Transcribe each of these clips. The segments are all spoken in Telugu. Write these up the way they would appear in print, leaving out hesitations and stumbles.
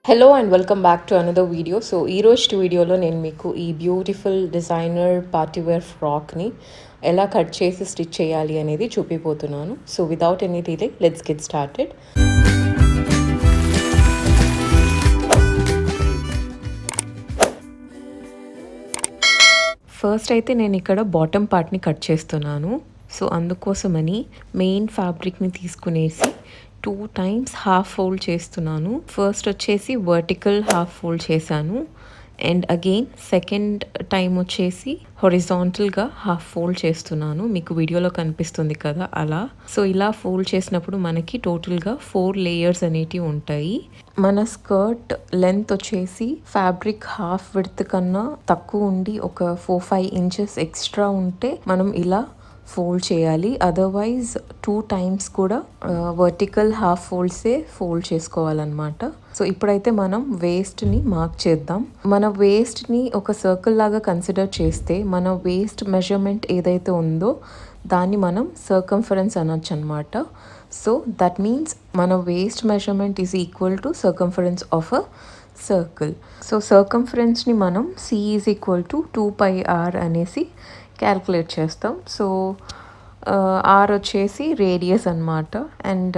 Hello and welcome back to another video. So ఈరోజు వీడియోలో నేను మీకు ఈ బ్యూటిఫుల్ డిజైనర్ పార్టీవేర్ ఫ్రాక్ని ఎలా కట్ చేసి స్టిచ్ చేయాలి అనేది చూపిపోతున్నాను. So without any delay let's get started. First అయితే నేను ఇక్కడ బాటమ్ పార్ట్ని కట్ చేస్తున్నాను. సో అందుకోసమని మెయిన్ ఫ్యాబ్రిక్ని తీసుకునేసి 2 times హాఫ్ ఫోల్డ్ చేస్తున్నాను. ఫస్ట్ వచ్చేసి వర్టికల్ హాఫ్ ఫోల్డ్ చేశాను అండ్ అగైన్ సెకండ్ టైం వచ్చేసి హొరిజాంటల్గా హాఫ్ ఫోల్డ్ చేస్తున్నాను. మీకు వీడియోలో కనిపిస్తుంది కదా అలా. సో ఇలా ఫోల్డ్ చేసినప్పుడు మనకి టోటల్గా 4 లేయర్స్ అనేటివి ఉంటాయి. మన స్కర్ట్ లెంత్ వచ్చేసి ఫ్యాబ్రిక్ హాఫ్ విడ్త్ కన్నా తక్కువ ఉండి ఒక 4-5 inches ఎక్స్ట్రా ఉంటే మనం ఇలా ఫోల్డ్ చేయాలి. అదర్వైజ్ 2 times కూడా వర్టికల్ హాఫ్ ఫోల్డ్సే ఫోల్డ్ చేసుకోవాలన్నమాట. సో ఇప్పుడైతే మనం వేస్ట్ని మార్క్ చేద్దాం. మన వేస్ట్ని ఒక సర్కిల్ లాగా కన్సిడర్ చేస్తే మన వేస్ట్ మెజర్మెంట్ ఏదైతే ఉందో దాన్ని మనం సర్కంఫరెన్స్ అనొచ్చు అనమాట. సో దట్ మీన్స్ మన waist measurement is equal to circumference of a circle. So సర్కంఫరెన్స్ని మనం C is equal to 2πr అనేసి క్యాల్కులేట్ చేస్తాం. సో ఆర్ వచ్చేసి రేడియస్ అనమాట అండ్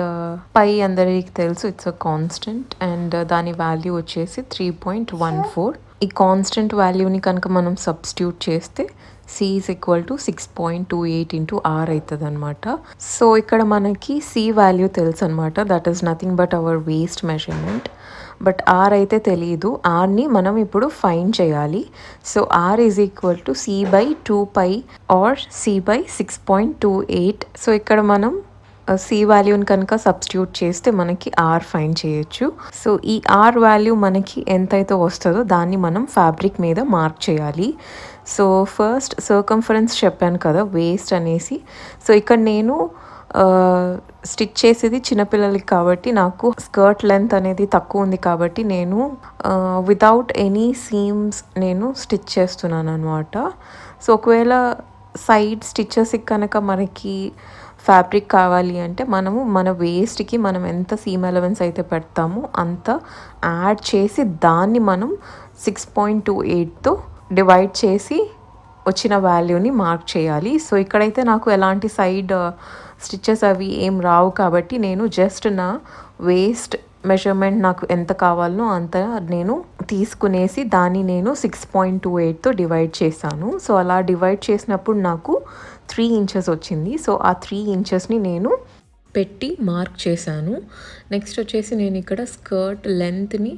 పై అందరికి తెలుసు ఇట్స్ అ కాన్స్టెంట్ అండ్ దాని వాల్యూ వచ్చేసి 3.14. ఈ కాన్స్టెంట్ వాల్యూని కనుక మనం సబ్స్టిట్యూట్ చేస్తే C is equal to 6.28 into R అవుతుంది అనమాట. సో ఇక్కడ మనకి C వాల్యూ తెలుసు అనమాట. That is nothing but our waist measurement. But R అయితే తెలియదు. ఆర్ని మనం ఇప్పుడు ఫైండ్ చేయాలి. So R is equal to C/2π R C/6.28. So ఇక్కడ మనం C వాల్యూని కనుక సబ్స్టిట్యూట్ చేస్తే మనకి ఆర్ ఫైండ్ చేయొచ్చు. సో ఈ ఆర్ వాల్యూ మనకి ఎంతైతే వస్తుందో దాన్ని మనం ఫ్యాబ్రిక్ మీద మార్క్ చేయాలి. సో ఫస్ట్ సర్కంఫరెన్స్ చెప్పాను కదా వేస్ట్ అనేసి. సో ఇక్కడ నేను స్టిచ్ చేసేది చిన్నపిల్లలకి కాబట్టి నాకు స్కర్ట్ లెంత్ అనేది తక్కువ ఉంది కాబట్టి నేను వితౌట్ ఎనీ సీమ్స్ నేను స్టిచ్ చేస్తున్నాను అనమాట. సో ఒకవేళ సైడ్ స్టిచెస్కి కనుక మనకి ఫ్యాబ్రిక్ కావాలి అంటే మనము మన వేస్ట్కి మనం ఎంత సీమ్ అలవెన్స్ అయితే పెడతామో అంత యాడ్ చేసి దాన్ని మనం 6.28తో డివైడ్ చేసి వచ్చిన వాల్యూని మార్క్ చేయాలి. సో ఇక్కడైతే నాకు ఎలాంటి సైడ్ స్టిచెస్ అవి ఏం రావు కాబట్టి నేను జస్ట్ నా వేస్ట్ మెజర్మెంట్ నాకు ఎంత కావాలో అంత నేను తీసుకునేసి దాన్ని నేను 6.28తో డివైడ్ చేశాను. సో అలా డివైడ్ చేసినప్పుడు నాకు 3 inches వచ్చింది. సో ఆ 3 inchesని నేను పెట్టి మార్క్ చేశాను. నెక్స్ట్ వచ్చేసి నేను ఇక్కడ స్కర్ట్ లెంత్ని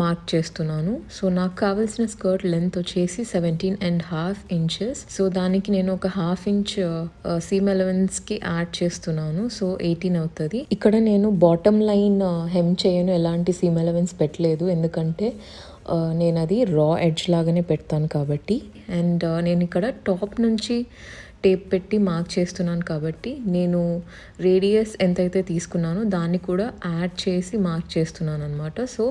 మార్క్ చేస్తున్నాను. సో నాకు కావాల్సిన స్కర్ట్ లెంత్ వచ్చేసి 17.5 inches. సో దానికి నేను ఒక 1/2 inch సీమ్ అలవెన్స్కి యాడ్ చేస్తున్నాను. సో 18 అవుతుంది. ఇక్కడ నేను బాటమ్ లైన్ హెమ్ చేయను, ఎలాంటి సీమ్ అలవెన్స్ పెట్టలేదు ఎందుకంటే నేను అది రా ఎడ్జ్ లాగానే పెడతాను కాబట్టి. అండ్ నేను ఇక్కడ టాప్ నుంచి టేప్ పెట్టి మార్క్ చేస్తున్నాను కాబట్టి నేను రేడియస్ ఎంతైతే తీసుకున్నానో దాన్ని కూడా యాడ్ చేసి మార్క్ చేస్తున్నాను అనమాట. సో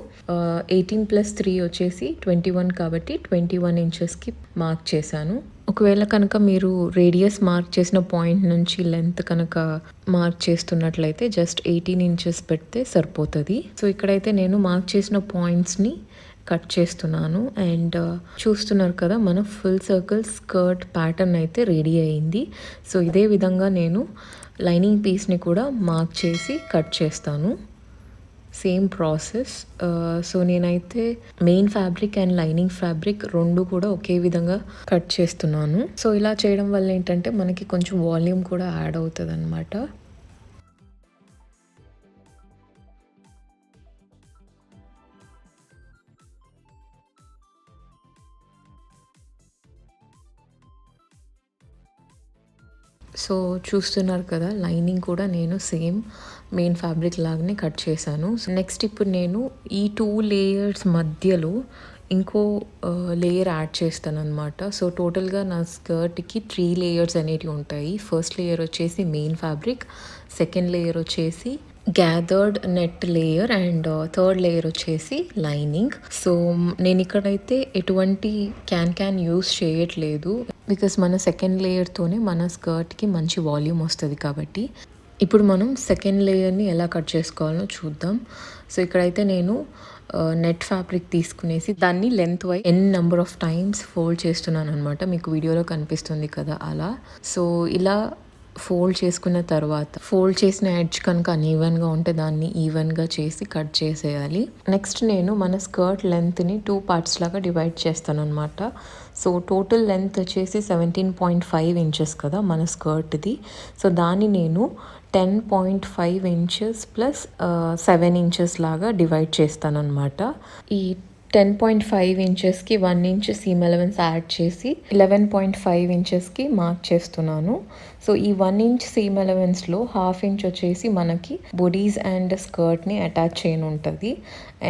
18+3 వచ్చేసి 21 కాబట్టి 21 inchesకి మార్క్ చేశాను. ఒకవేళ కనుక మీరు రేడియస్ మార్క్ చేసిన పాయింట్ నుంచి లెంత్ కనుక మార్క్ చేస్తున్నట్లయితే జస్ట్ 18 inches పెడితే సరిపోతుంది. సో ఇక్కడైతే నేను మార్క్ చేసిన పాయింట్స్ని కట్ చేస్తున్నాను అండ్ చూస్తున్నారు కదా మన ఫుల్ సర్కిల్ స్కర్ట్ ప్యాటర్న్ అయితే రెడీ అయింది. సో ఇదే విధంగా నేను లైనింగ్ పీస్ని కూడా మార్క్ చేసి కట్ చేస్తాను. Same process. సో నేనైతే main fabric and lining fabric రెండు కూడా ఒకే విధంగా కట్ చేస్తున్నాను. సో ఇలా చేయడం వల్ల ఏంటంటే మనకి కొంచెం వాల్యూమ్ కూడా యాడ్ అవుతుంది అనమాట. సో చూస్తున్నారు కదా లైనింగ్ కూడా నేను సేమ్ మెయిన్ ఫ్యాబ్రిక్ లాగానే కట్ చేశాను. సో నెక్స్ట్ ఇప్పుడు నేను ఈ 2 layers మధ్యలో ఇంకో లేయర్ యాడ్ చేస్తాను అనమాట. సో టోటల్గా నా స్కర్ట్కి 3 layers అనేటివి ఉంటాయి. ఫస్ట్ లేయర్ వచ్చేసి మెయిన్ ఫ్యాబ్రిక్, సెకండ్ లేయర్ వచ్చేసి gathered net layer and third layer వచ్చేసి లైనింగ్. సో నేను ఇక్కడైతే ఎటువంటి క్యాన్ యూస్ చేయట్లేదు బికాస్ మన సెకండ్ లేయర్తోనే మన స్కర్ట్కి మంచి వాల్యూమ్ వస్తుంది కాబట్టి. ఇప్పుడు మనం సెకండ్ లేయర్ని ఎలా కట్ చేసుకోవాలో చూద్దాం. సో ఇక్కడైతే నేను నెట్ ఫ్యాబ్రిక్ తీసుకునేసి దాన్ని length wise number of times fold చేస్తున్నాను అనమాట. మీకు వీడియోలో కనిపిస్తుంది కదా అలా. సో ఇలా ఫోల్డ్ చేసుకున్న తర్వాత ఫోల్డ్ చేసిన ఎడ్జ్ కనుక అన్ఈవెన్గా ఉంటే దాన్ని ఈవెన్గా చేసి కట్ చేసేయాలి. నెక్స్ట్ నేను మన స్కర్ట్ లెంత్ని 2 పార్ట్స్ లాగా డివైడ్ చేస్తాను అనమాట. సో టోటల్ లెంత్ వచ్చేసి 17.5 ఇంచెస్ కదా మన స్కర్ట్ది. సో దాన్ని నేను 10.5 ఇంచెస్ ప్లస్ 7 ఇంచెస్ లాగా డివైడ్ చేస్తాను అనమాట. ఈ 10.5 ఇంచెస్కి 1 ఇంచ్ సీమ్ అలవెన్స్ యాడ్ చేసి 11.5 ఇంచెస్కి మార్క్ చేస్తున్నాను. సో ఈ 1 ఇంచ్ సీమ్ అలవెన్స్లో 1/2 ఇంచ్ వచ్చేసి మనకి బొడీస్ అండ్ స్కర్ట్ని అటాచ్ చేయను ఉంటుంది.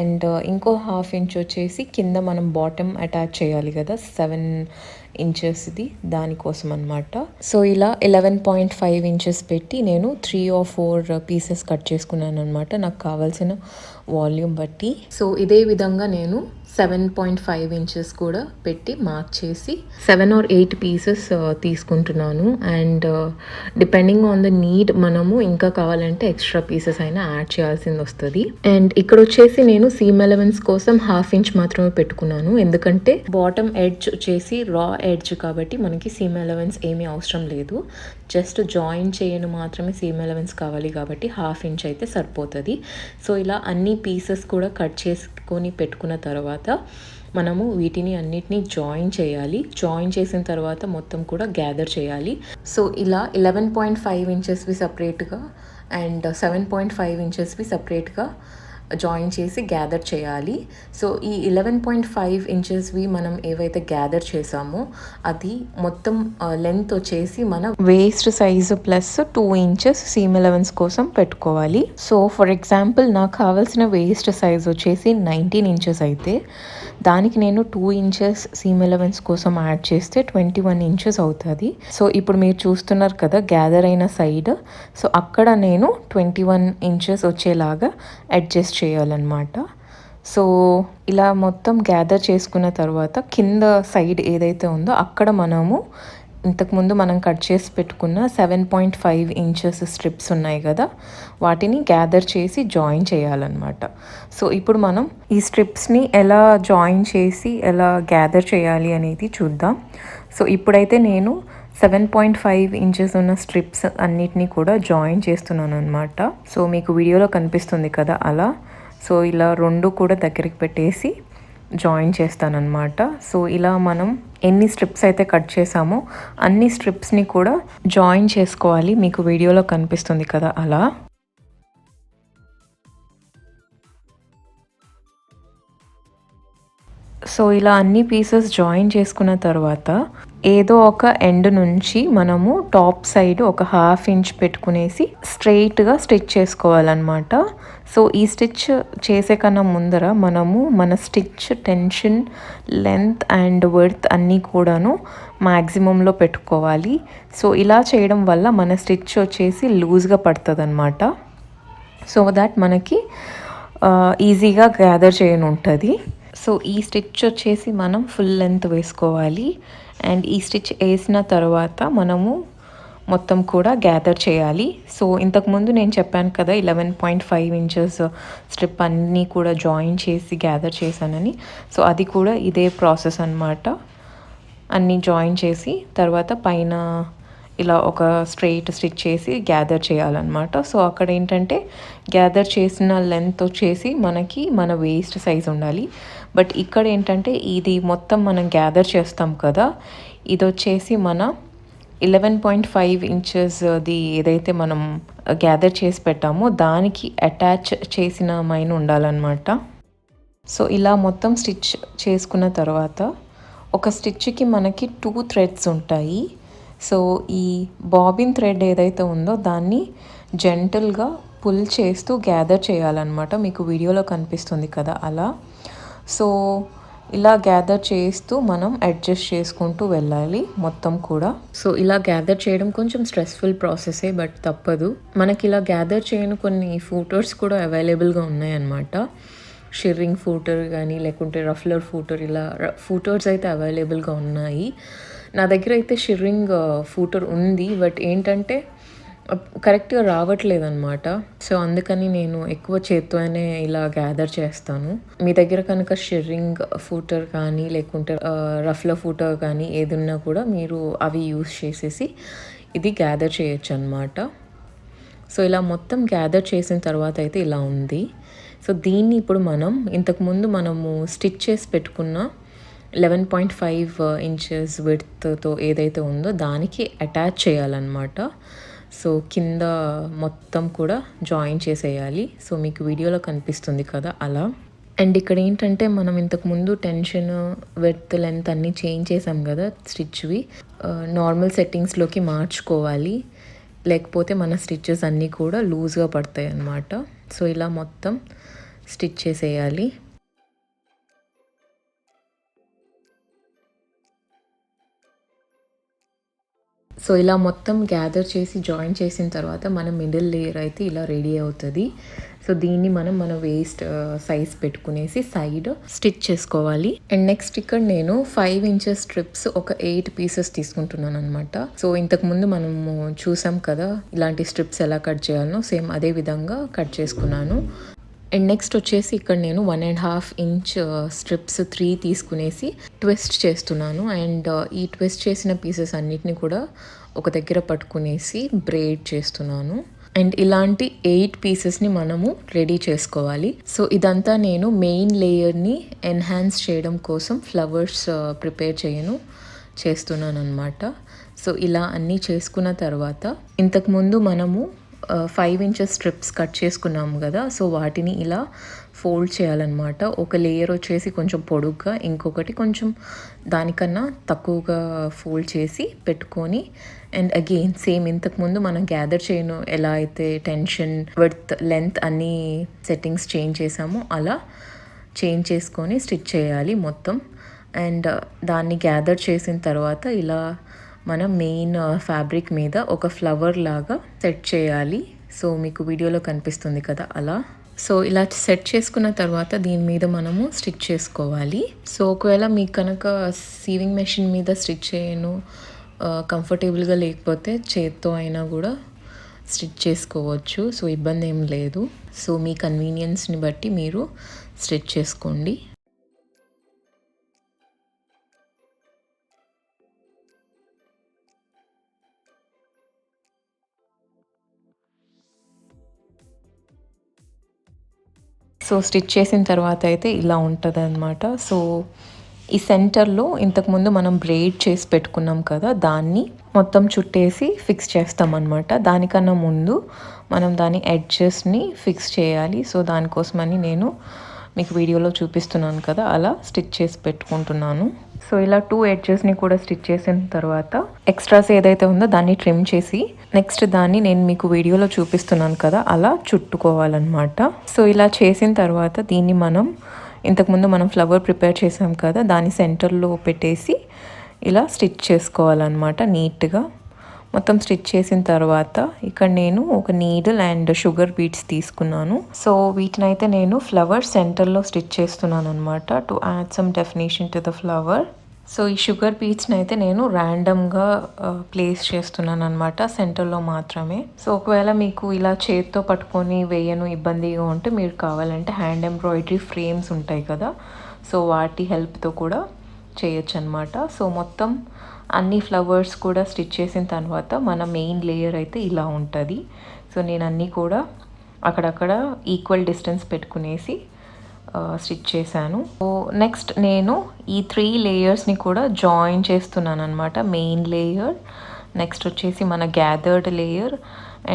అండ్ ఇంకో 1/2 ఇంచ్ వచ్చేసి కింద మనం బాటమ్ అటాచ్ చేయాలి కదా 7 ఇంచెస్ది, దానికోసం అనమాట. సో ఇలా 11.5 ఇంచెస్ పెట్టి నేను 3 or 4 పీసెస్ కట్ చేసుకున్నాను అనమాట, నాకు కావాల్సిన వాల్యూమ్ బట్టి. సో ఇదే విధంగా నేను 7.5 ఇంచెస్ కూడా పెట్టి మార్క్ చేసి 7 or 8 పీసెస్ తీసుకుంటున్నాను. And depending on the need మనము ఇంకా కావాలంటే ఎక్స్ట్రా పీసెస్ అయినా యాడ్ చేయాల్సింది వస్తుంది. అండ్ ఇక్కడ వచ్చేసి నేను సీమ్ అలవెన్స్ కోసం 1/2 ఇంచ్ మాత్రమే పెట్టుకున్నాను, ఎందుకంటే బాటమ్ ఎడ్జ్ వచ్చేసి రా ఎడ్జ్ కాబట్టి మనకి సీమ్ అలవెన్స్ ఏమీ అవసరం లేదు. జస్ట్ జాయిన్ చేయను మాత్రమే సీమ్ అలవెన్స్ కావాలి కాబట్టి 1/2 ఇంచ్ అయితే సరిపోతుంది. సో ఇలా అన్ని పీసెస్ కూడా కట్ చేసుకొని పెట్టుకున్న తర్వాత మనము వీటిని అన్నిటినీ జాయిన్ చేయాలి. జాయిన్ చేసిన తర్వాత మొత్తం కూడా గ్యాదర్ చేయాలి. సో ఇలా 11.5 ఇంచెస్వి సపరేట్గా అండ్ 7.5 ఇంచెస్వి సపరేట్గా జాయిన్ చేసి గ్యాదర్ చేయాలి. సో ఈ 11.5 ఇంచెస్వి మనం ఏవైతే గ్యాదర్ చేసామో అది మొత్తం లెంత్ వచ్చేసి మన waist size plus 2 inches seam allowance కోసం పెట్టుకోవాలి. సో ఫర్ ఎగ్జాంపుల్ నాకు కావాల్సిన వేస్ట్ సైజ్ వచ్చేసి 19 ఇంచెస్ అయితే దానికి నేను 2 ఇంచెస్ సీమ్ అలవెన్స్ కోసం యాడ్ చేస్తే 21 ఇంచెస్ అవుతుంది. సో ఇప్పుడు మీరు చూస్తున్నారు కదా గ్యాదర్ అయిన సైడ్, సో అక్కడ నేను 21 ఇంచెస్ వచ్చేలాగా అడ్జస్ట్ చేయాలన్నమాట. సో ఇలా మొత్తం గ్యాదర్ చేసుకున్న తర్వాత కింద సైడ్ ఏదైతే ఉందో అక్కడ మనము ఇంతకుముందు మనం కట్ చేసి పెట్టుకున్న 7.5 ఇంచెస్ స్ట్రిప్స్ ఉన్నాయి కదా వాటిని గ్యాదర్ చేసి జాయిన్ చేయాలన్నమాట. సో ఇప్పుడు మనం ఈ స్ట్రిప్స్ని ఎలా జాయిన్ చేసి ఎలా గ్యాదర్ చేయాలి అనేది చూద్దాం. సో ఇప్పుడైతే నేను 7.5 ఇంచెస్ ఉన్న స్ట్రిప్స్ అన్నిటినీ కూడా జాయిన్ చేస్తున్నాను అనమాట. సో మీకు వీడియోలో కనిపిస్తుంది కదా అలా. సో ఇలా 2 కూడా దగ్గరికి పెట్టేసి జాయిన్ చేస్తానన్నమాట. సో ఇలా మనం ఎన్ని స్ట్రిప్స్ అయితే కట్ చేసామో అన్ని స్ట్రిప్స్ని కూడా జాయిన్ చేసుకోవాలి. మీకు వీడియోలో కనిపిస్తుంది కదా అలా. సో ఇలా అన్ని పీసెస్ జాయిన్ చేసుకున్న తర్వాత ఏదో ఒక ఎండ్ నుంచి మనము టాప్ సైడ్ ఒక 1/2 ఇంచ్ పెట్టుకునేసి స్ట్రెయిట్గా స్టిచ్ చేసుకోవాలన్నమాట. సో ఈ స్టిచ్ చేసే కన్నా ముందర మనము మన stitch tension, length and width అన్నీ కూడాను మ్యాక్సిమంలో పెట్టుకోవాలి. సో ఇలా చేయడం వల్ల మన స్టిచ్ వచ్చేసి లూజ్గా పడుతుంది అనమాట. సో దట్ మనకి ఈజీగా గ్యాదర్ చేయను ఉంటుంది. సో ఈ స్టిచ్ వచ్చేసి మనం ఫుల్ లెంత్ వేసుకోవాలి. అండ్ ఈ స్టిచ్ వేసిన తర్వాత మనము మొత్తం కూడా గ్యాదర్ చేయాలి. సో ఇంతకుముందు నేను చెప్పాను కదా 11.5 ఇంచెస్ స్ట్రిప్ అన్నీ కూడా జాయిన్ చేసి గ్యాదర్ చేశానని. సో అది కూడా ఇదే ప్రాసెస్ అన్నమాట. అన్నీ జాయిన్ చేసి తర్వాత పైన ఇలా ఒక స్ట్రెయిట్ స్టిచ్ చేసి గ్యాదర్ చేయాలన్నమాట. సో అక్కడ ఏంటంటే గ్యాదర్ చేసిన లెంత్ వచ్చేసి మనకి మన వేస్ట్ సైజ్ ఉండాలి. బట్ ఇక్కడ ఏంటంటే ఇది మొత్తం మనం గ్యాదర్ చేస్తాం కదా, ఇది వచ్చేసి మన 11.5 ఇంచెస్ది ఏదైతే మనం గ్యాదర్ చేసి పెట్టామో దానికి అటాచ్ చేసిన మైన్ ఉండాలన్నమాట. సో ఇలా మొత్తం స్టిచ్ చేసుకున్న తర్వాత ఒక స్టిచ్కి మనకి 2 థ్రెడ్స్ ఉంటాయి. సో ఈ బాబిన్ థ్రెడ్ ఏదైతే ఉందో దాన్ని జెంటల్గా పుల్ చేస్తూ గ్యాదర్ చేయాలన్నమాట. మీకు వీడియోలో కనిపిస్తుంది కదా అలా. సో ఇలా గ్యాదర్ చేస్తూ మనం అడ్జస్ట్ చేసుకుంటూ వెళ్ళాలి మొత్తం కూడా. సో ఇలా గ్యాదర్ చేయడం కొంచెం స్ట్రెస్ఫుల్ ప్రాసెసే, బట్ తప్పదు. మనకి ఇలా గ్యాదర్ చేయని కొన్ని ఫూటర్స్ కూడా అవైలబుల్గా ఉన్నాయన్నమాట. షిర్రింగ్ ఫూటర్ కానీ లేకుంటే రఫ్లర్ ఫూటర్, ఇలా ఫూటర్స్ అయితే అవైలబుల్గా ఉన్నాయి. నా దగ్గర అయితే షిర్రింగ్ ఫూటర్ ఉంది, బట్ ఏంటంటే కరెక్ట్‌గా రావట్లేదనమాట. సో, అందుకని నేను ఎక్కువ చేత్తోనే ఇలా గ్యాదర్ చేస్తాను. మీ దగ్గర కనుక షిర్రింగ్ ఫూటర్ కానీ, లేకుంటే రఫ్‌లో ఫూటర్ కానీ ఏదున్నా కూడా మీరు అవి యూజ్ చేసేసి ఇది గ్యాదర్ చేయొచ్చనమాట. సో, ఇలా మొత్తం గ్యాదర్ చేసిన తర్వాత అయితే ఇలా ఉంది. సో, దీన్ని ఇప్పుడు మనం ఇంతకుముందు మనము స్టిచ్ చేసి పెట్టుకున్న 11.5 ఇంచెస్ విడ్త్‌తో ఏదైతే ఉందో దానికి అటాచ్ చేయాలన్నమాట. సో, కింద మొత్తం కూడా జాయిన్ చేసేయాలి. సో, మీకు వీడియోలో కనిపిస్తుంది కదా అలా. అండ్ ఇక్కడ ఏంటంటే మనం ఇంతకుముందు టెన్షన్, విడ్త్, లెంత్ అన్నీ చేంజ్ చేసాం కదా స్టిచ్‌వి. నార్మల్ సెట్టింగ్స్‌లోకి మార్చుకోవాలి. లేకపోతే మన స్టిచెస్ అన్నీ కూడా లూజ్‌గా పడతాయి అన్నమాట. సో, ఇలా మొత్తం స్టిచ్ చేసేయాలి. సో, ఇలా మొత్తం గ్యాదర్ చేసి జాయిన్ చేసిన తర్వాత మన మిడిల్ లేయర్ అయితే ఇలా రెడీ అవుతుంది. సో, దీన్ని మనం మన వేస్ట్ సైజ్ పెట్టుకునేసి సైడ్ స్టిచ్ చేసుకోవాలి. అండ్ నెక్స్ట్ ఇక్కడ నేను 5 ఇంచెస్ స్ట్రిప్స్ ఒక 8 పీసెస్ తీసుకుంటున్నాను అనమాట. సో, ఇంతకుముందు మనము చూసాం కదా ఇలాంటి స్ట్రిప్స్ ఎలా కట్ చేయాలనో సేమ్ అదే విధంగా కట్ చేసుకున్నాను. అండ్ నెక్స్ట్ వచ్చేసి ఇక్కడ నేను 1.5 ఇంచ్ స్ట్రిప్స్ 3 తీసుకునేసి ట్విస్ట్ చేస్తున్నాను. అండ్ ఈ ట్విస్ట్ చేసిన పీసెస్ అన్నిటిని కూడా ఒక దగ్గర పట్టుకునేసి బ్రేడ్ చేస్తున్నాను. అండ్ ఇలాంటి 8 పీసెస్ని మనము రెడీ చేసుకోవాలి. సో, ఇదంతా నేను మెయిన్ లేయర్ని ఎన్హాన్స్ చేయడం కోసం ఫ్లవర్స్ ప్రిపేర్ చేస్తున్నాను అనమాట. సో, ఇలా అన్నీ చేసుకున్న తర్వాత ఇంతకుముందు మనము 5 ఇంచెస్ స్ట్రిప్స్ కట్ చేసుకున్నాము కదా. సో, వాటిని ఇలా ఫోల్డ్ చేయాలన్నమాట. ఒక లేయర్ వచ్చేసి కొంచెం పొడుగ్గా, ఇంకొకటి కొంచెం దానికన్నా తక్కువగా ఫోల్డ్ చేసి పెట్టుకొని అండ్ అగైన్ సేమ్ ఇంతకుముందు మనం గ్యాదర్ చేయను ఎలా అయితే టెన్షన్, విడ్త్, లెంత్ అన్నీ సెట్టింగ్స్ చేంజ్ చేసామో అలా చేంజ్ చేసుకొని స్టిచ్ చేయాలి మొత్తం. అండ్ దాన్ని గ్యాదర్ చేసిన తర్వాత ఇలా మనం మెయిన్ ఫ్యాబ్రిక్ మీద ఒక ఫ్లవర్ లాగా సెట్ చేయాలి. సో, మీకు వీడియోలో కనిపిస్తుంది కదా అలా. సో, ఇలా సెట్ చేసుకున్న తర్వాత దీని మీద మనము స్టిచ్ చేసుకోవాలి. సో, ఒకవేళ మీకు కనుక సీవింగ్ మెషిన్ మీద స్టిచ్ చేయను కంఫర్టబుల్గా లేకపోతే చేత్తో అయినా కూడా స్టిచ్ చేసుకోవచ్చు. సో, ఇబ్బంది ఏం లేదు. సో, మీ కన్వీనియన్స్ని బట్టి మీరు స్టిచ్ చేసుకోండి. సో, స్టిచ్ చేసిన తర్వాత అయితే ఇలా ఉంటుందన్నమాట. సో, ఈ సెంటర్లో ఇంతకుముందు మనం బ్రేడ్ చేసి పెట్టుకున్నాం కదా దాన్ని మొత్తం చుట్టేసి ఫిక్స్ చేస్తామన్నమాట. దానికన్నా ముందు మనం దాని ఎడ్జెస్ని ఫిక్స్ చేయాలి. సో, దానికోసమని నేను మీకు వీడియోలో చూపిస్తున్నాను కదా అలా స్టిచ్ చేసి పెట్టుకుంటున్నాను. సో, ఇలా 2 ఎడ్జెస్ని కూడా స్టిచ్ చేసిన తర్వాత ఎక్స్ట్రాస్ ఏదైతే ఉందో దాన్ని ట్రిమ్ చేసి నెక్స్ట్ దాన్ని నేను మీకు వీడియోలో చూపిస్తున్నాను కదా అలా చుట్టుకోవాలన్నమాట. సో, ఇలా చేసిన తర్వాత దీన్ని ఇంతకుముందు మనం ఫ్లవర్ ప్రిపేర్ చేసాం కదా దాని సెంటర్లో పెట్టేసి ఇలా స్టిచ్ చేసుకోవాలన్నమాట నీట్గా. మొత్తం స్టిచ్ చేసిన తర్వాత ఇక్కడ నేను ఒక నీడిల్ అండ్ షుగర్ బీడ్స్ తీసుకున్నాను. సో, వీటినైతే నేను ఫ్లవర్ సెంటర్లో స్టిచ్ చేస్తున్నాను అనమాట to add some definition to the flower. So, ఈ షుగర్ బీడ్స్ని అయితే నేను ర్యాండమ్గా ప్లేస్ చేస్తున్నాను అనమాట సెంటర్లో మాత్రమే. సో, ఒకవేళ మీకు ఇలా చేత్తో పట్టుకొని వేయను ఇబ్బందిగా ఉంటే మీరు కావాలంటే హ్యాండ్ ఎంబ్రాయిడరీ ఫ్రేమ్స్ ఉంటాయి కదా సో వాటి హెల్ప్తో కూడా చేయొచ్చు అనమాట. సో, మొత్తం అన్ని ఫ్లవర్స్ కూడా స్టిచ్ చేసిన తర్వాత మన మెయిన్ లేయర్ అయితే ఇలా ఉంటుంది. సో, నేను అన్నీ కూడా అక్కడక్కడ ఈక్వల్ డిస్టెన్స్ పెట్టుకునేసి స్టిచ్ చేశాను. సో, నెక్స్ట్ నేను ఈ 3 లేయర్స్ని కూడా జాయిన్ చేస్తున్నాను అనమాట. మెయిన్ లేయర్, నెక్స్ట్ వచ్చేసి మన gathered layer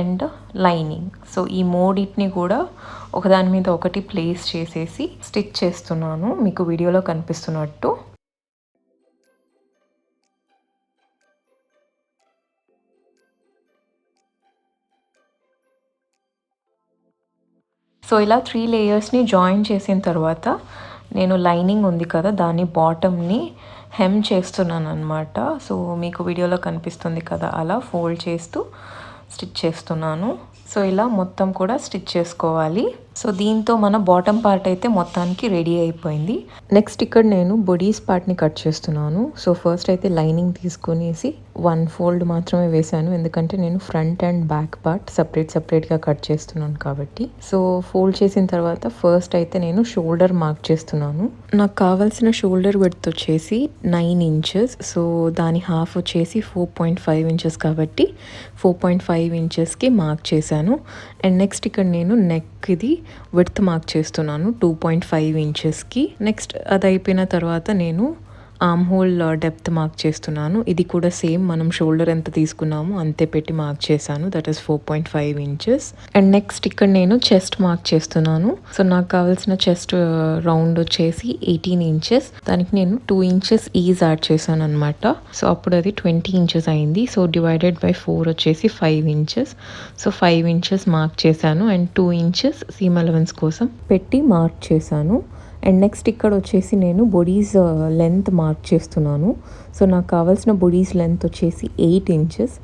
and lining. So, ఈ మూడింటిని కూడా ఒకదాని మీద ఒకటి ప్లేస్ చేసేసి స్టిచ్ చేస్తున్నాను మీకు వీడియోలో కనిపిస్తున్నట్టు. సో, ఇలా 3 లేయర్స్ని జాయిన్ చేసిన తర్వాత నేను లైనింగ్ ఉంది కదా దాని బాటమ్ని హెమ్ చేస్తున్నాను అనమాట. సో, మీకు వీడియోలో కనిపిస్తుంది కదా అలా ఫోల్డ్ చేస్తూ స్టిచ్ చేస్తున్నాను. సో, ఇలా మొత్తం కూడా స్టిచ్ చేసుకోవాలి. సో దీంతో మన బాటమ్ పార్ట్ అయితే మొత్తానికి రెడీ అయిపోయింది. నెక్స్ట్ ఇక్కడ నేను బొడీస్ పార్ట్ని కట్ చేస్తున్నాను. సో ఫస్ట్ అయితే లైనింగ్ తీసుకునేసి 1 ఫోల్డ్ మాత్రమే వేశాను, ఎందుకంటే నేను ఫ్రంట్ అండ్ బ్యాక్ పార్ట్ సపరేట్గా కట్ చేస్తున్నాను కాబట్టి. సో ఫోల్డ్ చేసిన తర్వాత ఫస్ట్ అయితే నేను షోల్డర్ మార్క్ చేస్తున్నాను. నాకు కావాల్సిన షోల్డర్ విడ్త్ వచ్చేసి 9 ఇంచెస్. సో దాని హాఫ్ వచ్చేసి 4.5 ఇంచెస్ కాబట్టి 4.5 ఇంచెస్కి మార్క్ చేశాను. అండ్ నెక్స్ట్ ఇక్కడ నేను నెక్ ఇది విడ్త్ మార్క్ చేస్తున్నాను 2.5 ఇంచెస్కి. నెక్స్ట్ అది అయిపోయిన తర్వాత నేను ఆర్మ్ హోల్ డెప్త్ మార్క్ చేస్తున్నాను. ఇది కూడా సేమ్ మనం షోల్డర్ ఎంత తీసుకున్నామో అంతే పెట్టి మార్క్ చేశాను, that is 4.5 inches. And next ఇక్కడ నేను చెస్ట్ మార్క్ చేస్తున్నాను. సో నాకు కావాల్సిన చెస్ట్ రౌండ్ వచ్చేసి 18 ఇంచెస్. దానికి నేను 2 ఇంచెస్ ఈజ్ యాడ్ చేశాను అనమాట. సో అప్పుడు అది 20 ఇంచెస్ అయింది. సో డివైడెడ్ బై 4 వచ్చేసి 5 ఇంచెస్. సో 5 ఇంచెస్ మార్క్ చేశాను అండ్ 2 ఇంచెస్ సీమ్ అలవెన్స్ కోసం పెట్టి మార్క్ చేశాను. అండ్ నెక్స్ట్ ఇక్కడ వచ్చేసి నేను బొడీస్ లెంత్ మార్క్ చేస్తున్నాను. సో నాకు కావాల్సిన బొడీస్ లెంత్ వచ్చేసి 8 ఇంచెస్.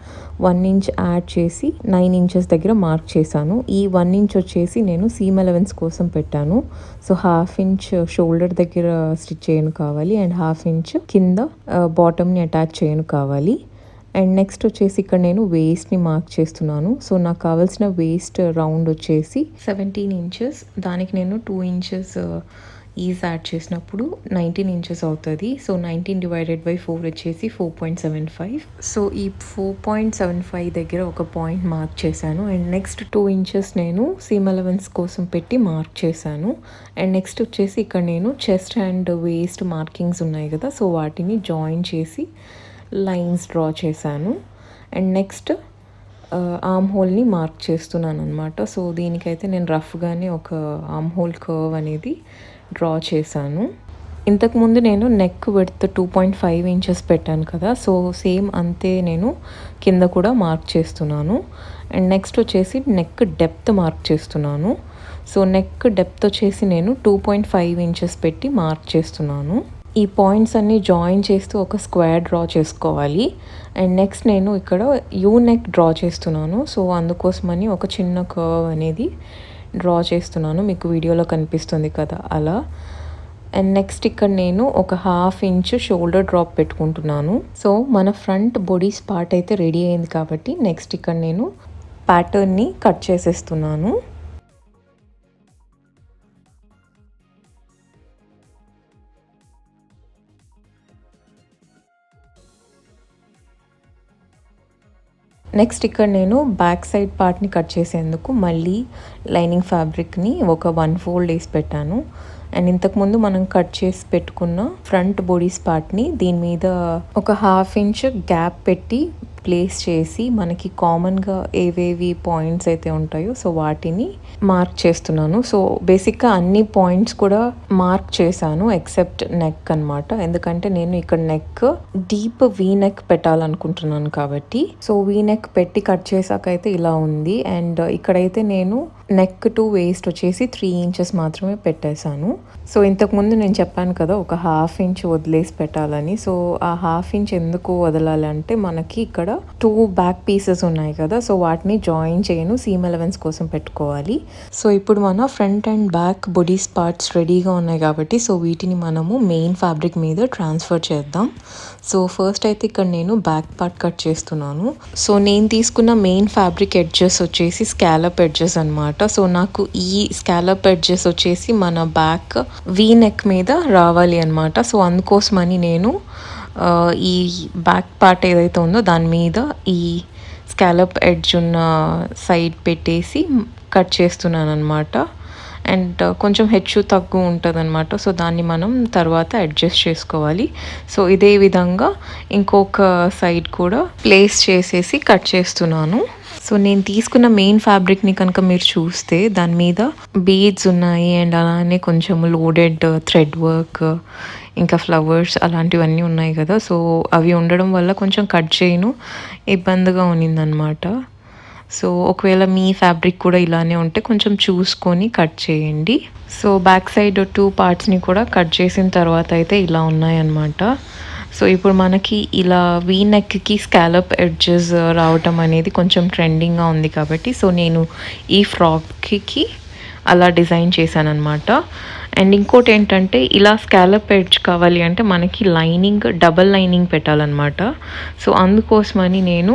1 ఇంచ్ యాడ్ చేసి 9 ఇంచెస్ దగ్గర మార్క్ చేశాను. ఈ 1 ఇంచ్ వచ్చేసి నేను సీమ్ అలవెన్స్ కోసం పెట్టాను. సో 1/2 ఇంచ్ షోల్డర్ దగ్గర స్టిచ్ చేయను కావాలి అండ్ 1/2 ఇంచ్ కింద బాటమ్ని అటాచ్ చేయను కావాలి. అండ్ నెక్స్ట్ వచ్చేసి ఇక్కడ నేను వేస్ట్ని మార్క్ చేస్తున్నాను. సో నాకు కావాల్సిన వేస్ట్ రౌండ్ వచ్చేసి 17 ఇంచెస్. దానికి నేను 2 ఇంచెస్ ఈజ్ యాడ్ చేసినప్పుడు 19 ఇంచెస్ అవుతుంది. సో 19 డివైడెడ్ బై 4 వచ్చేసి 4.75. సో ఈ 4.75 దగ్గర ఒక పాయింట్ మార్క్ చేశాను. అండ్ నెక్స్ట్ 2 ఇంచెస్ నేను సీమ్ అలవెన్స్ కోసం పెట్టి మార్క్ చేశాను. అండ్ నెక్స్ట్ వచ్చేసి ఇక్కడ నేను చెస్ట్ అండ్ వేస్ట్ మార్కింగ్స్ ఉన్నాయి కదా, సో వాటిని జాయిన్ చేసి లైన్స్ డ్రా చేశాను. అండ్ నెక్స్ట్ ఆర్మ్ హోల్ని మార్క్ చేస్తున్నాను అనమాట. సో దీనికైతే నేను రఫ్గానే ఒక ఆర్మ్ హోల్ కర్వ్ అనేది డ్రా చేశాను. ఇంతకుముందు నేను నెక్ విడ్త్ 2.5 ఇంచెస్ పెట్టాను కదా, సో సేమ్ అంతే నేను కింద కూడా మార్క్ చేస్తున్నాను. అండ్ నెక్స్ట్ వచ్చేసి నెక్ డెప్త్ మార్క్ చేస్తున్నాను. సో నెక్ డెప్త్ వచ్చేసి నేను 2.5 ఇంచెస్ పెట్టి మార్క్ చేస్తున్నాను. ఈ పాయింట్స్ అన్నీ జాయిన్ చేస్తూ ఒక స్క్వేర్ డ్రా చేసుకోవాలి. అండ్ నెక్స్ట్ నేను ఇక్కడ యూ నెక్ డ్రా చేస్తున్నాను. సో అందుకోసమని ఒక చిన్న కర్వ్ అనేది డ్రా చేస్తున్నాను, మీకు వీడియోలో కనిపిస్తుంది కదా అలా. అండ్ నెక్స్ట్ ఇక్కడ నేను ఒక 1/2 ఇంచ్ షోల్డర్ డ్రాప్ పెట్టుకుంటున్నాను. సో మన ఫ్రంట్ బాడీస్ పార్ట్ అయితే రెడీ అయింది కాబట్టి నెక్స్ట్ ఇక్కడ నేను ప్యాటర్న్ని కట్ చేసేస్తున్నాను. నెక్స్ట్ ఇక్కడ నేను బ్యాక్ సైడ్ పార్ట్ని కట్ చేసేందుకు మళ్ళీ లైనింగ్ ఫ్యాబ్రిక్ని ఒక 1 ఫోల్డ్ వేసి పెట్టాను. అండ్ ఇంతకుముందు మనం కట్ చేసి పెట్టుకున్న ఫ్రంట్ బాడీస్ పార్ట్ని దీని మీద ఒక 1/2 ఇంచ్ గ్యాప్ పెట్టి ప్లేస్ చేసి మనకి కామన్గా ఏవేవి పాయింట్స్ అయితే ఉంటాయో సో వాటిని మార్క్ చేస్తున్నాను. సో బేసిక్గా అన్ని పాయింట్స్ కూడా మార్క్ చేశాను ఎక్సెప్ట్ నెక్ అనమాట, ఎందుకంటే నేను ఇక్కడ నెక్ డీప్ వీ నెక్ పెట్టాలనుకుంటున్నాను కాబట్టి. సో వీ నెక్ పెట్టి కట్ చేసాక అయితే ఇలా ఉంది. అండ్ ఇక్కడైతే నేను నెక్ టు వేస్ట్ వచ్చేసి 3 ఇంచెస్ మాత్రమే పెట్టేశాను. సో ఇంతకుముందు నేను చెప్పాను కదా ఒక 1/2 ఇంచ్ వదిలేసి పెట్టాలని. సో ఆ 1/2 ఇంచ్ ఎందుకు వదలాలంటే మనకి ఇక్కడ 2 బ్యాక్ పీసెస్ ఉన్నాయి కదా, సో వాటిని జాయిన్ చేయను, సీమ్ అలవెన్స్ కోసం పెట్టుకోవాలి. సో ఇప్పుడు మన front and back bodies parts రెడీగా ఉన్నాయి కాబట్టి సో వీటిని మనము మెయిన్ ఫ్యాబ్రిక్ మీద ట్రాన్స్ఫర్ చేద్దాం. సో ఫస్ట్ అయితే ఇక్కడ నేను బ్యాక్ పార్ట్ కట్ చేస్తున్నాను. సో నేను తీసుకున్న మెయిన్ ఫ్యాబ్రిక్ ఎడ్జెస్ వచ్చేసి స్కాలప్ ఎడ్జెస్ అనమాట. సో నాకు ఈ స్కాలప్ ఎడ్జెస్ వచ్చేసి మన బ్యాక్ వీ నెక్ మీద రావాలి అనమాట. సో అందుకోసమని నేను ఈ బ్యాక్ పార్ట్ ఏదైతే ఉందో దాని మీద ఈ స్కాలప్ ఎడ్జ్ ఉన్న సైడ్ పెట్టేసి కట్ చేస్తున్నాను అనమాట. అండ్ కొంచెం హెచ్చు తగ్గు ఉంటుంది అనమాట. సో దాన్ని మనం తర్వాత అడ్జస్ట్ చేసుకోవాలి. సో ఇదే విధంగా ఇంకొక సైడ్ కూడా ప్లేస్ చేసేసి కట్ చేస్తున్నాను. సో నేను తీసుకున్న మెయిన్ ఫ్యాబ్రిక్ని కనుక మీరు చూస్తే దాని మీద బీడ్స్ ఉన్నాయి అండ్ అలానే కొంచెం లోడెడ్ థ్రెడ్ వర్క్ ఇంకా ఫ్లవర్స్ అలాంటివన్నీ ఉన్నాయి కదా. సో అవి ఉండడం వల్ల కొంచెం కట్ చేయను ఇబ్బందిగా ఉన్నిందనమాట. సో ఒకవేళ మీ ఫ్యాబ్రిక్ కూడా ఇలానే ఉంటే కొంచెం చూసుకొని కట్ చేయండి. సో బ్యాక్ సైడ్ 2 పార్ట్స్ని కూడా కట్ చేసిన తర్వాత అయితే ఇలా ఉన్నాయన్నమాట. సో ఇప్పుడు మనకి ఇలా వీ నెక్కి స్కాలప్ ఎడ్జెస్ రావటం అనేది కొంచెం ట్రెండింగ్గా ఉంది కాబట్టి సో నేను ఈ ఫ్రాక్కి అలా డిజైన్ చేశానన్నమాట. అండ్ ఇంకోటి ఏంటంటే ఇలా స్కాలప్ ఎడ్జ్ కావాలి అంటే మనకి లైనింగ్ డబల్ లైనింగ్ పెట్టాలన్నమాట. సో అందుకోసమని నేను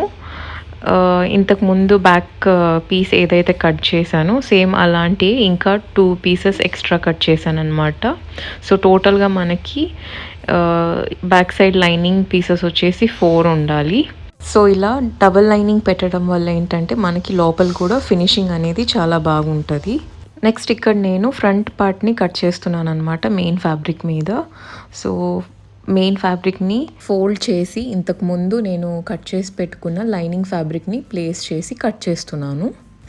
ఇంతకుముందు బ్యాక్ పీస్ ఏదైతే కట్ చేశానో సేమ్ అలాంటి ఇంకా 2 పీసెస్ ఎక్స్ట్రా కట్ చేశాను అనమాట. సో టోటల్గా మనకి బ్యాక్ సైడ్ లైనింగ్ పీసెస్ వచ్చేసి 4 ఉండాలి. సో ఇలా డబల్ లైనింగ్ పెట్టడం వల్ల ఏంటంటే మనకి లోపల కూడా ఫినిషింగ్ అనేది చాలా బాగుంటుంది. నెక్స్ట్ ఇక్కడ నేను ఫ్రంట్ పార్ట్ని కట్ చేస్తున్నాను అనమాట మెయిన్ ఫ్యాబ్రిక్ మీద. సో మెయిన్ ఫ్యాబ్రిక్ని ఫోల్డ్ చేసి ఇంతకుముందు నేను కట్ చేసి పెట్టుకున్న లైనింగ్ ఫ్యాబ్రిక్ని ప్లేస్ చేసి కట్ చేస్తున్నాను.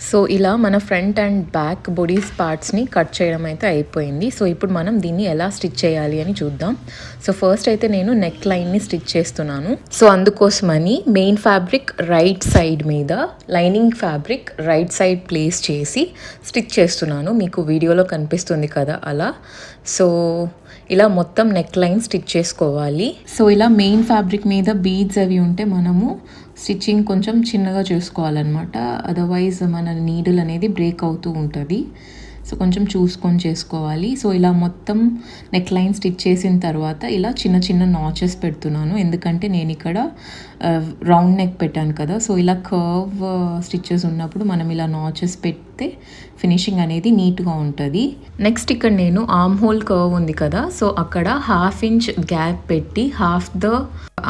సో ఇలా మన ఫ్రంట్ అండ్ బ్యాక్ బాడీస్ పార్ట్స్ని కట్ చేయడం అయితే అయిపోయింది. సో ఇప్పుడు మనం దీన్ని ఎలా స్టిచ్ చేయాలి అని చూద్దాం. సో ఫస్ట్ అయితే నేను నెక్ లైన్ని స్టిచ్ చేస్తున్నాను. సో అందుకోసమని మెయిన్ ఫ్యాబ్రిక్ రైట్ సైడ్ మీద lining fabric right side place చేసి స్టిచ్ చేస్తున్నాను. మీకు వీడియోలో కనిపిస్తుంది కదా అలా. సో ఇలా మొత్తం నెక్ లైన్ స్టిచ్ చేసుకోవాలి. సో ఇలా మెయిన్ ఫ్యాబ్రిక్ మీద బీడ్స్ అవి ఉంటే మనము స్టిచ్చింగ్ కొంచెం చిన్నగా చేసుకోవాలన్నమాట. అదర్వైజ్ మన నీడిల్ అనేది బ్రేక్ అవుతూ ఉంటుంది. సో కొంచెం చూసుకొని చేసుకోవాలి. సో ఇలా మొత్తం నెక్ లైన్ స్టిచ్ చేసిన తర్వాత ఇలా చిన్న చిన్న నాచెస్ పెడుతున్నాను. ఎందుకంటే నేను ఇక్కడ రౌండ్ నెక్ పెట్టాను కదా. సో ఇలా కర్వ్ స్టిచ్చెస్ ఉన్నప్పుడు మనం ఇలా నాచెస్ పెడితే ఫినిషింగ్ అనేది నీట్గా ఉంటుంది. నెక్స్ట్ ఇక్కడ నేను ఆర్మ్ హోల్ కర్వ్ ఉంది కదా. సో అక్కడ 1/2 ఇంచ్ గ్యాప్ పెట్టి half the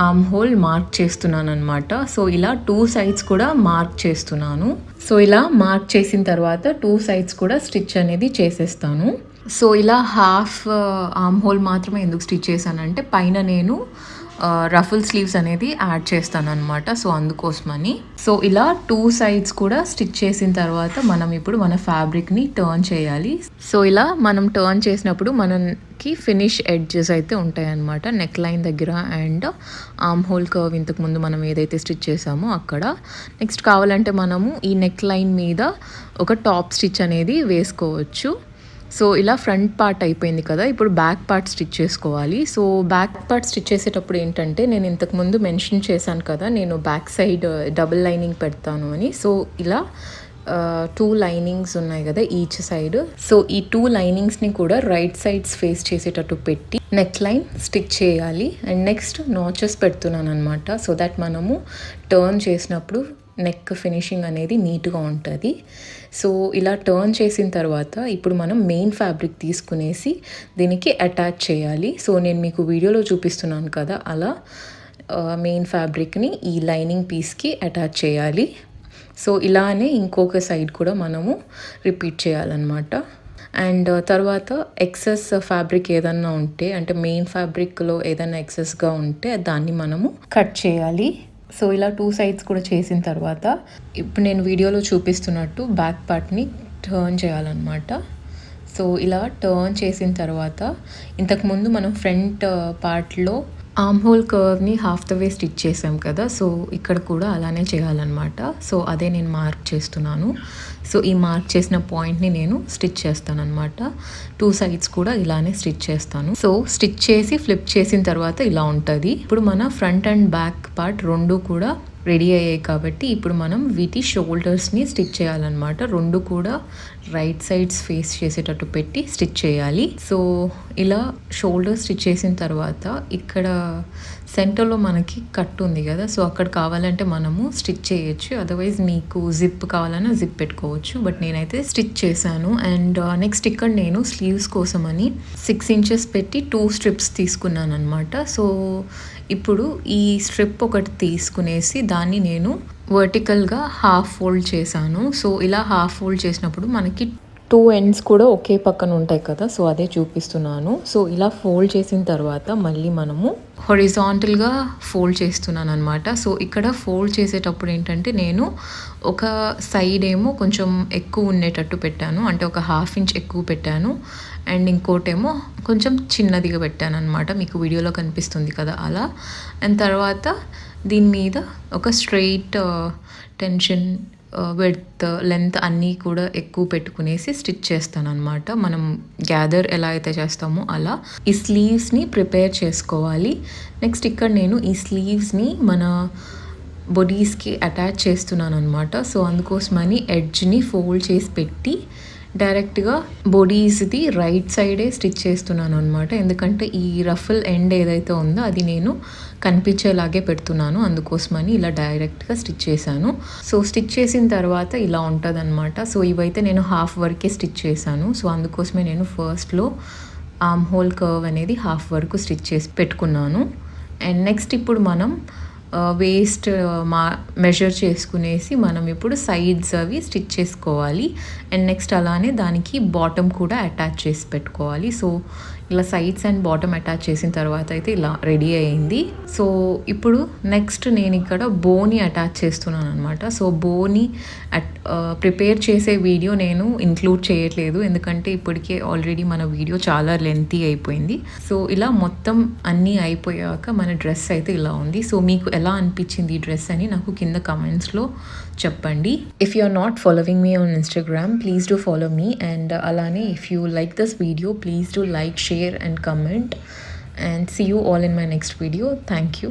arm whole mark చేస్తున్నాను అనమాట. సో ఇలా 2 సైడ్స్ కూడా మార్క్ చేస్తున్నాను. సో ఇలా మార్క్ చేసిన తర్వాత 2 సైడ్స్ కూడా స్టిచ్ అనేది చేసేస్తాను. సో ఇలా హాఫ్ ఆర్మ్ హోల్ మాత్రమే ఎందుకు స్టిచ్ చేశానంటే పైన నేను రఫుల్ స్లీవ్స్ అనేది యాడ్ చేస్తాను అనమాట. సో అందుకోసమని. సో ఇలా 2 సైడ్స్ కూడా స్టిచ్ చేసిన తర్వాత మనం ఇప్పుడు మన ఫ్యాబ్రిక్ని టర్న్ చేయాలి. సో ఇలా మనం టర్న్ చేసినప్పుడు మనకి ఫినిష్ ఎడ్జెస్ అయితే ఉంటాయి అన్నమాట నెక్ లైన్ దగ్గర అండ్ ఆర్మ్ హోల్ కర్వ్ ఇంతకుముందు మనం ఏదైతే స్టిచ్ చేసామో అక్కడ. నెక్స్ట్ కావాలంటే మనము ఈ నెక్ లైన్ మీద ఒక టాప్ స్టిచ్ అనేది వేసుకోవచ్చు. సో ఇలా ఫ్రంట్ పార్ట్ అయిపోయింది కదా. ఇప్పుడు బ్యాక్ పార్ట్ స్టిచ్ చేసుకోవాలి. సో బ్యాక్ పార్ట్ స్టిచ్ చేసేటప్పుడు ఏంటంటే నేను ఇంతకుముందు మెన్షన్ చేశాను కదా నేను బ్యాక్ సైడ్ డబుల్ లైనింగ్ పెడతాను అని. సో ఇలా 2 లైనింగ్స్ ఉన్నాయి కదా ఈచ్ సైడ్. సో ఈ 2 లైనింగ్స్ని కూడా రైట్ సైడ్స్ ఫేస్ చేసేటట్టు పెట్టి నెక్ లైన్ స్టిచ్ చేయాలి. అండ్ నెక్స్ట్ నాచెస్ పెడుతున్నాను అనమాట. సో దట్ మనము టర్న్ చేసినప్పుడు నెక్ ఫినిషింగ్ అనేది నీట్గా ఉంటుంది. సో ఇలా టర్న్ చేసిన తర్వాత ఇప్పుడు మనం మెయిన్ ఫ్యాబ్రిక్ తీసుకునేసి దీనికి అటాచ్ చేయాలి. సో నేను మీకు వీడియోలో చూపిస్తున్నాను కదా అలా మెయిన్ ఫ్యాబ్రిక్ని ఈ లైనింగ్ పీస్కి అటాచ్ చేయాలి. సో ఇలానే ఇంకొక సైడ్ కూడా మనము రిపీట్ చేయాలన్నమాట. అండ్ తర్వాత ఎక్సెస్ ఫ్యాబ్రిక్ ఏదన్నా ఉంటే అంటే మెయిన్ ఫ్యాబ్రిక్లో ఏదైనా ఎక్సెస్గా ఉంటే దాన్ని మనము కట్ చేయాలి. సో ఇలా 2 సైడ్స్ కూడా చేసిన తర్వాత ఇప్పుడు నేను వీడియోలో చూపిస్తున్నట్టు బ్యాక్ పార్ట్ని టర్న్ చేయాలన్నమాట. సో ఇలా టర్న్ చేసిన తర్వాత ఇంతకుముందు మనం ఫ్రంట్ పార్ట్లో ఆర్మ్ హోల్ కర్వ్ని హాఫ్ ద వే స్టిచ్ చేసాం కదా. సో ఇక్కడ కూడా అలానే చేయాలన్నమాట. సో అదే నేను మార్క్ చేస్తున్నాను. సో ఈ మార్క్ చేసిన పాయింట్ని నేను స్టిచ్ చేస్తాను అనమాట. 2 సైడ్స్ కూడా ఇలానే స్టిచ్ చేస్తాను. సో స్టిచ్ చేసి ఫ్లిప్ చేసిన తర్వాత ఇలా ఉంటుంది. ఇప్పుడు మన ఫ్రంట్ అండ్ బ్యాక్ పార్ట్ 2 కూడా రెడీ అయ్యాయి కాబట్టి ఇప్పుడు మనం వీటి షోల్డర్స్ని స్టిచ్ చేయాలన్నమాట. 2 కూడా రైట్ సైడ్స్ ఫేస్ చేసేటట్టు పెట్టి స్టిచ్ చేయాలి. సో ఇలా షోల్డర్ స్టిచ్ చేసిన తర్వాత ఇక్కడ సెంటర్లో మనకి కట్ ఉంది కదా. సో అక్కడ కావాలంటే మనము స్టిచ్ చేయొచ్చు. అదర్వైజ్ మీకు జిప్ కావాలన్నా జిప్ పెట్టుకోవచ్చు. బట్ నేనైతే స్టిచ్ చేశాను. అండ్ నెక్స్ట్ ఇక్కడ నేను స్లీవ్స్ కోసమని 6 ఇంచెస్ పెట్టి 2 స్ట్రిప్స్ తీసుకున్నాను అనమాట. సో ఇప్పుడు ఈ స్ట్రిప్ ఒకటి తీసుకునేసి దాన్ని నేను వర్టికల్గా హాఫ్ ఫోల్డ్ చేశాను. సో ఇలా హాఫ్ ఫోల్డ్ చేసినప్పుడు మనకి 2 ఎండ్స్ కూడా ఒకే పక్కన ఉంటాయి కదా. సో అదే చూపిస్తున్నాను. సో ఇలా ఫోల్డ్ చేసిన తర్వాత మళ్ళీ మనము హొరిజాంటల్గా ఫోల్డ్ చేస్తున్నాను అనమాట. సో ఇక్కడ ఫోల్డ్ చేసేటప్పుడు ఏంటంటే నేను ఒక సైడ్ ఏమో కొంచెం ఎక్కువ ఉండేటట్టు పెట్టాను. అంటే ఒక 1/2 ఇంచ్ ఎక్కువ పెట్టాను. అండ్ ఇంకోటేమో కొంచెం చిన్నదిగా పెట్టాను అనమాట. మీకు వీడియోలో కనిపిస్తుంది కదా అలా. అండ్ తర్వాత దీని మీద ఒక స్ట్రెయిట్ టెన్షన్ విడ్త్ లెంత్ అన్నీ కూడా ఎక్కువ పెట్టుకునేసి స్టిచ్ చేస్తాను అనమాట. మనం గ్యాదర్ ఎలా అయితే చేస్తామో అలా ఈ స్లీవ్స్ని ప్రిపేర్ చేసుకోవాలి. నెక్స్ట్ ఇక్కడ నేను ఈ స్లీవ్స్ని మన బాడీస్కి అటాచ్ చేస్తున్నాను అనమాట. సో అందుకోసమని ఎడ్జ్ని ఫోల్డ్ చేసి పెట్టి డైరెక్ట్గా బోడీస్ది రైట్ సైడే స్టిచ్ చేస్తున్నాను అనమాట. ఎందుకంటే ఈ రఫుల్ ఎండ్ ఏదైతే ఉందో అది నేను కనిపించేలాగే పెడుతున్నాను, అందుకోసమని ఇలా డైరెక్ట్గా స్టిచ్ చేశాను. సో స్టిచ్ చేసిన తర్వాత ఇలా ఉంటుంది అనమాట. సో ఇవైతే నేను హాఫ్ వరకే స్టిచ్ చేశాను. సో అందుకోసమే నేను ఫస్ట్లో ఆర్మ్ హోల్ కర్వ్ అనేది హాఫ్ వరకు స్టిచ్ చేసి పెట్టుకున్నాను. అండ్ నెక్స్ట్ ఇప్పుడు మనం వేస్ట్ మెజర్ చేసుకునేసి మనం ఇప్పుడు సైడ్స్ అవి స్టిచ్ చేసుకోవాలి. అండ్ నెక్స్ట్ అలానే దానికి బాటమ్ కూడా అటాచ్ చేసి పెట్టుకోవాలి. సో ఇలా సైడ్స్ అండ్ బాటమ్ అటాచ్ చేసిన తర్వాత అయితే ఇలా రెడీ అయింది. సో ఇప్పుడు నెక్స్ట్ నేను ఇక్కడ బోని అటాచ్ చేస్తున్నాను అనమాట. సో బోని ప్రిపేర్ చేసే వీడియో నేను ఇంక్లూడ్ చేయట్లేదు, ఎందుకంటే ఇప్పటికే ఆల్రెడీ మన వీడియో చాలా లెంతీ అయిపోయింది. సో ఇలా మొత్తం అన్నీ అయిపోయాక మన డ్రెస్ అయితే ఇలా ఉంది. సో మీకు ఎలా అనిపించింది ఈ డ్రెస్ అని నాకు కింద కమెంట్స్లో చెప్పండి. If you are not following me on Instagram, please do follow me. And అలానే if you like this video, please do like, share and comment, and see you all in my next video. Thank you.